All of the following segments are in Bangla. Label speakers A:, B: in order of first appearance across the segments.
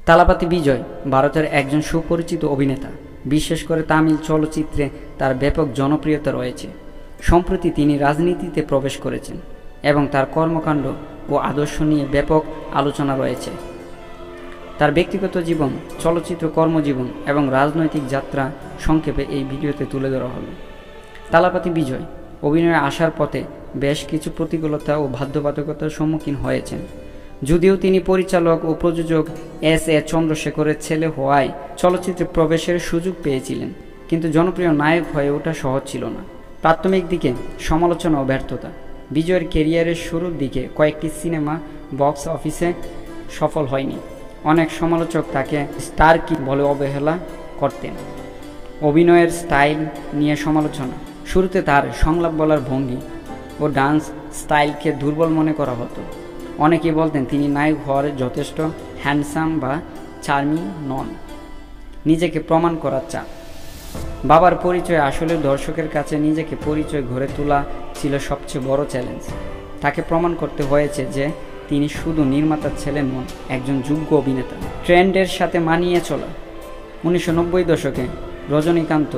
A: তালাপাতি বিজয় ভারতের একজন সুপরিচিত অভিনেতা। বিশেষ করে তামিল চলচ্চিত্রে তার ব্যাপক জনপ্রিয়তা রয়েছে। সম্প্রতি তিনি রাজনীতিতে প্রবেশ করেছেন এবং তার কর্মকাণ্ড ও আদর্শ নিয়ে ব্যাপক আলোচনা রয়েছে। তার ব্যক্তিগত জীবন, চলচ্চিত্র কর্মজীবন এবং রাজনৈতিক যাত্রা সংক্ষেপে এই ভিডিওতে তুলে ধরা হলো। তালাপাতি বিজয় অভিনয়ে আসার পথে বেশ কিছু প্রতিকূলতা ও বাধ্যবাধকতার সম্মুখীন হয়েছেন। যদিও তিনি পরিচালক ও প্রযোজক এস.এ. চন্দ্রশেখরের ছেলে হওয়ায় চলচ্চিত্রে প্রবেশের সুযোগ পেয়েছিলেন, কিন্তু জনপ্রিয় নায়ক হয়ে ওঠা সহজ ছিল না। প্রাথমিক দিকে সমালোচনা ও ব্যর্থতা। বিজয়ের ক্যারিয়ারের শুরুর দিকে কয়েকটি সিনেমা বক্স অফিসে সফল হয়নি। অনেক সমালোচক তাকে স্টার কিড বলে অবহেলা করতেন। অভিনয়ের স্টাইল নিয়ে সমালোচনা। শুরুতে তার সংলাপ বলার ভঙ্গি ও ডান্স স্টাইলকে দুর্বল মনে করা হতো। অনেকেই বলতেন তিনি নায়ক হওয়ার যথেষ্ট হ্যান্ডসাম বা চার্মিং নন। নিজেকে প্রমাণ করার চাপ। বাবার পরিচয় আসলে দর্শকের কাছে নিজেকে পরিচয় গড়ে তোলা ছিল সবচেয়ে বড় চ্যালেঞ্জ। তাকে প্রমাণ করতে হয়েছে যে তিনি শুধু নির্মাতার ছেলে নন, একজন যোগ্য অভিনেতা। ট্রেন্ডের সাথে মানিয়ে চলা। 1990 দশকে রজনীকান্ত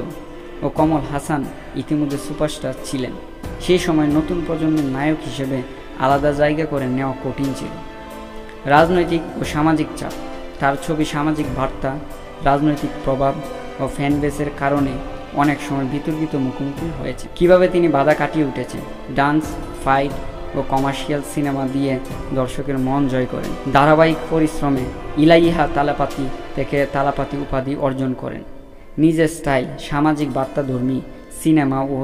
A: ও কমল হাসান ইতিমধ্যে সুপারস্টার ছিলেন। সেই সময় নতুন প্রজন্মের নায়ক হিসেবে আলাদা জায়গা করে নেওয়া কঠিন ছিল। রাজনৈতিক ও সামাজিক চাপ। তার ছবি সামাজিক বার্তা, রাজনৈতিক প্রভাব ও ফ্যানবেসের কারণে অনেক সময় বিতর্কিত মুখোমুখি হয়েছে। কিভাবে তিনি বাধা কাটিয়ে উঠেছেন। ডান্স, ফাইট ও কমার্শিয়াল সিনেমা দিয়ে দর্শকের মন জয় করেন। ধারাবাহিক পরিশ্রমে ইলাইহা তালাপাতি থেকে তালাপাতি উপাধি অর্জন করেন। নিজের স্টাইল, সামাজিক বার্তাধর্মী সিনেমা ও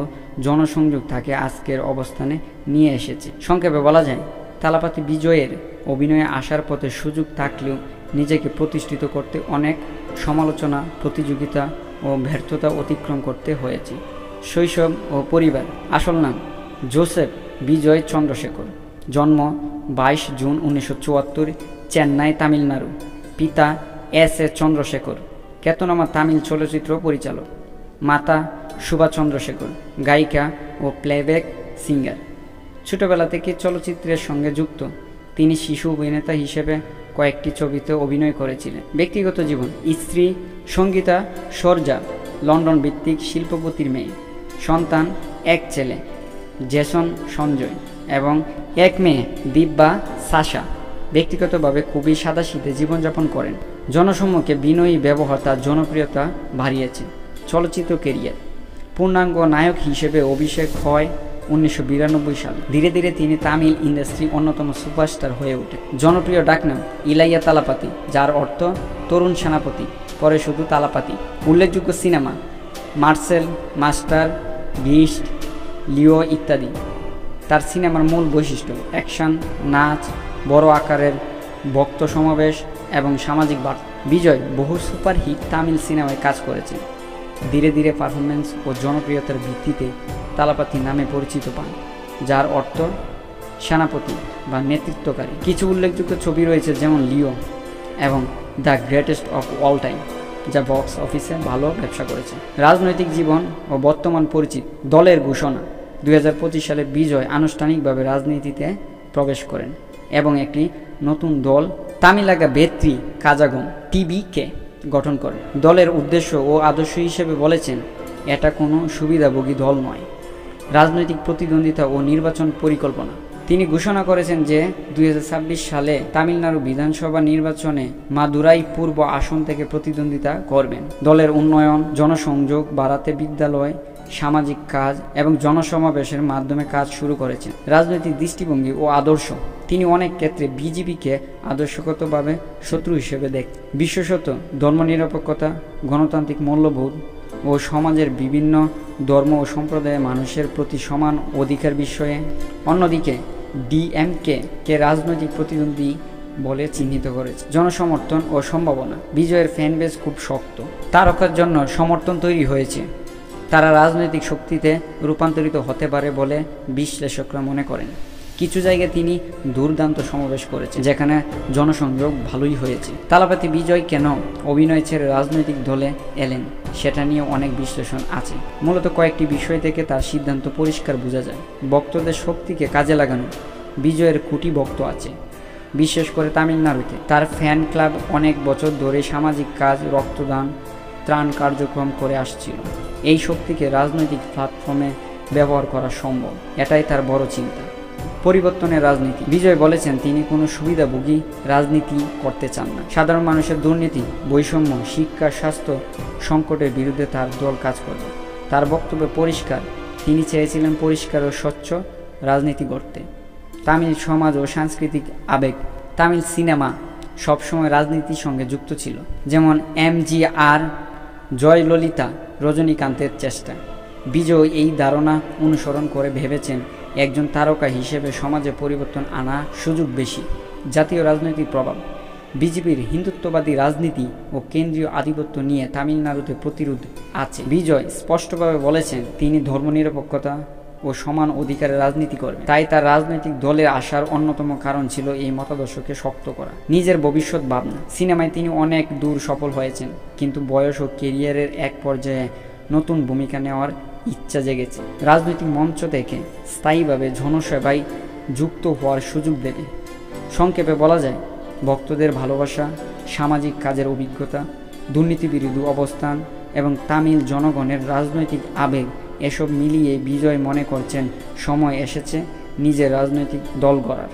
A: জনসংযোগ তাকে আজকের অবস্থানে নিয়ে এসেছে। সংক্ষেপে বলা যায়, তালাপাতি বিজয়ের অভিনয়ে আসার পথে সুযোগ থাকলেও নিজেকে প্রতিষ্ঠিত করতে অনেক সমালোচনা, প্রতিযোগিতা ও ব্যর্থতা অতিক্রম করতে হয়েছে। শৈশব ও পরিবার। আসল নাম জোসেফ বিজয় চন্দ্রশেখর। জন্ম 22 জুন 1974, চেন্নাই, তামিলনাড়ু। পিতা এস.এ. চন্দ্রশেখর, খ্যাতনামা তামিল চলচ্চিত্র পরিচালক। মাতা সুভা চন্দ্রশেখর, গায়িকা ও প্লেব্যাক সিঙ্গার। ছোটবেলা থেকে চলচ্চিত্রের সঙ্গে যুক্ত। তিনি শিশু অভিনেতা হিসেবে কয়েকটি ছবিতে অভিনয় করেছিলেন। ব্যক্তিগত জীবন। স্ত্রী সঙ্গীতা সরজা লন্ডন ভিত্তিক শিল্পপতির মেয়ে। সন্তান এক ছেলে জেসন সঞ্জয় এবং এক মেয়ে দিব্যা সাশা। ব্যক্তিগতভাবে খুবই সাদাসিধে জীবনযাপন করেন। জনসম্মুখে বিনয়ী ব্যবহার তার জনপ্রিয়তা বাড়িয়েছে। চলচ্চিত্র ক্যারিয়ার। পূর্ণাঙ্গ নায়ক হিসেবে অভিষেক হয় 1992 সালে। ধীরে ধীরে তিনি তামিল ইন্ডাস্ট্রির অন্যতম সুপারস্টার হয়ে ওঠে। জনপ্রিয় ডাকনাম ইলাইয়া তালাপাতি, যার অর্থ তরুণ সেনাপতি, পরে শুধু তালাপাতি। উল্লেখযোগ্য সিনেমা মার্সেল, মাস্টার, বিস্ট, লিও ইত্যাদি। তার সিনেমার মূল বৈশিষ্ট্য অ্যাকশন, নাচ, বড় আকারের ভক্ত সমাবেশ এবং সামাজিক বার্তা। বিজয় বহু সুপারহিট তামিল সিনেমায় কাজ করেছেন। ধীরে ধীরে পারফরমেন্স ও জনপ্রিয়তার ভিত্তিতে তালাপাতি নামে পরিচিত পান, যার অর্থ সেনাপতি বা নেতৃত্বকারী। কিছু উল্লেখযোগ্য ছবি রয়েছে, যেমন লিও এবং the greatest of all time, যা বক্স অফিসে ভালো ব্যবসা করেছে। রাজনৈতিক জীবন ও বর্তমান পরিচিতি। দলের ঘোষণা। 2025 সালে বিজয় আনুষ্ঠানিকভাবে রাজনীতিতে প্রবেশ করেন এবং একটি নতুন দল তামিলাগা বেত্রী কাজাগম টিবিকে গঠন করেন। দলের উদ্দেশ্য ও আদর্শ হিসেবে বলেছেন, এটা কোনো সুবিধাভোগী দল নয়। রাজনৈতিক প্রতিদ্বন্দ্বিতা ও নির্বাচন পরিকল্পনা। তিনি ঘোষণা করেছেন যে 2026 সালে তামিলনাড়ু বিধানসভা নির্বাচনে মাদুরাই পূর্ব আসন থেকে প্রতিদ্বন্দ্বিতা করবেন। দলের উন্নয়ন, জনসংযোগ বাড়াতে বিদ্যালয়, সামাজিক কাজ এবং জনসমাবেশের মাধ্যমে কাজ শুরু করেছেন। রাজনৈতিক দৃষ্টিভঙ্গি ও আদর্শ। তিনি অনেক ক্ষেত্রে বিজেপিকে আদর্শগতভাবে শত্রু হিসেবে দেখেন। বিশেষত ধর্মনিরপেক্ষতা, গণতান্ত্রিক মূল্যবোধ ও সমাজের বিভিন্ন ধর্ম ও সম্প্রদায়ের মানুষের প্রতি সমান অধিকার বিষয়ে। অন্যদিকে ডিএমকে রাজনৈতিক প্রতিদ্বন্দ্বী বলে চিহ্নিত করেছে। জনসমর্থন ও সম্ভাবনা। বিজয়ের ফ্যানবেস খুব শক্ত। তারকার জন্য সমর্থন তৈরি হয়েছে। তারা রাজনৈতিক শক্তিতে রূপান্তরিত হতে পারে বলে বিশ্লেষকরা মনে করেন। কিছু জায়গায় তিনি দুর্দান্ত সমাবেশ করেছেন, যেখানে জনসংযোগ ভালোই হয়েছে। তালাপাতি বিজয় কেন অভিনয় ছেড়ে রাজনৈতিক দলে এলেন, সেটা নিয়ে অনেক বিশ্লেষণ আছে। মূলত কয়েকটি বিষয় থেকে তার সিদ্ধান্ত পরিষ্কার বোঝা যায়। ভক্তদের শক্তিকে কাজে লাগানো। বিজয়ের কোটি ভক্ত আছে। বিশেষ করে তামিলনাড়ুতে। তার ফ্যান ক্লাব অনেক বছর ধরে সামাজিক কাজ, রক্তদান, ত্রাণ কার্যক্রম করে আসছিল। এই শক্তিকে রাজনৈতিক প্ল্যাটফর্মে ব্যবহার করা সম্ভব, এটাই তার বড় চিন্তা। পরিবর্তনের রাজনীতি। বিজয় বলেছেন তিনি কোনো সুবিধাভোগী রাজনীতি করতে চান না। সাধারণ মানুষের দুর্নীতি, বৈষম্য, শিক্ষা, স্বাস্থ্য সংকটের বিরুদ্ধে তার দল কাজ করবে। তার বক্তব্য পরিষ্কার, তিনি চেয়েছিলেন পরিষ্কার ও স্বচ্ছ রাজনীতি গড়তে। তামিল সমাজ ও সাংস্কৃতিক আবেগ। তামিল সিনেমা সবসময় রাজনীতির সঙ্গে যুক্ত ছিল, যেমন MGR, জয়ললিতা, রজনীকান্তের চেষ্টা। বিজয় এই ধারণা অনুসরণ করে ভেবেছেন একজন তারকা হিসেবে সমাজে পরিবর্তন আনা সুযোগ বেশি। জাতীয় রাজনৈতিক প্রভাব। বিজেপির হিন্দুত্ববাদী রাজনীতি ও কেন্দ্রীয় আধিপত্য নিয়ে তামিলনাড়ুতে প্রতিরোধ আছে। বিজয় স্পষ্টভাবে বলেছেন তিনি ধর্মনিরপেক্ষতা ও সমান অধিকারের রাজনীতি করবেন। তাই তার রাজনৈতিক দলে আসার অন্যতম কারণ ছিল এই মতাদর্শকে শক্ত করা। নিজের ভবিষ্যৎ ভাবনা। সিনেমায় তিনি অনেক দূর সফল হয়েছেন, কিন্তু বয়স ও কেরিয়ারের এক পর্যায়ে নতুন ভূমিকা নেওয়ার ইচ্ছা জেগেছে। রাজনৈতিক মঞ্চ থেকে স্থায়ীভাবে জনসেবায় যুক্ত হওয়ার সুযোগ দেবে। সংক্ষেপে বলা যায়, ভক্তদের ভালোবাসা, সামাজিক কাজের অভিজ্ঞতা, দুর্নীতিবিরোধী অবস্থান এবং তামিল জনগণের রাজনৈতিক আবেগ, এসব মিলিয়ে বিজয় মনে করছেন সময় এসেছে নিজের রাজনৈতিক দল গড়ার।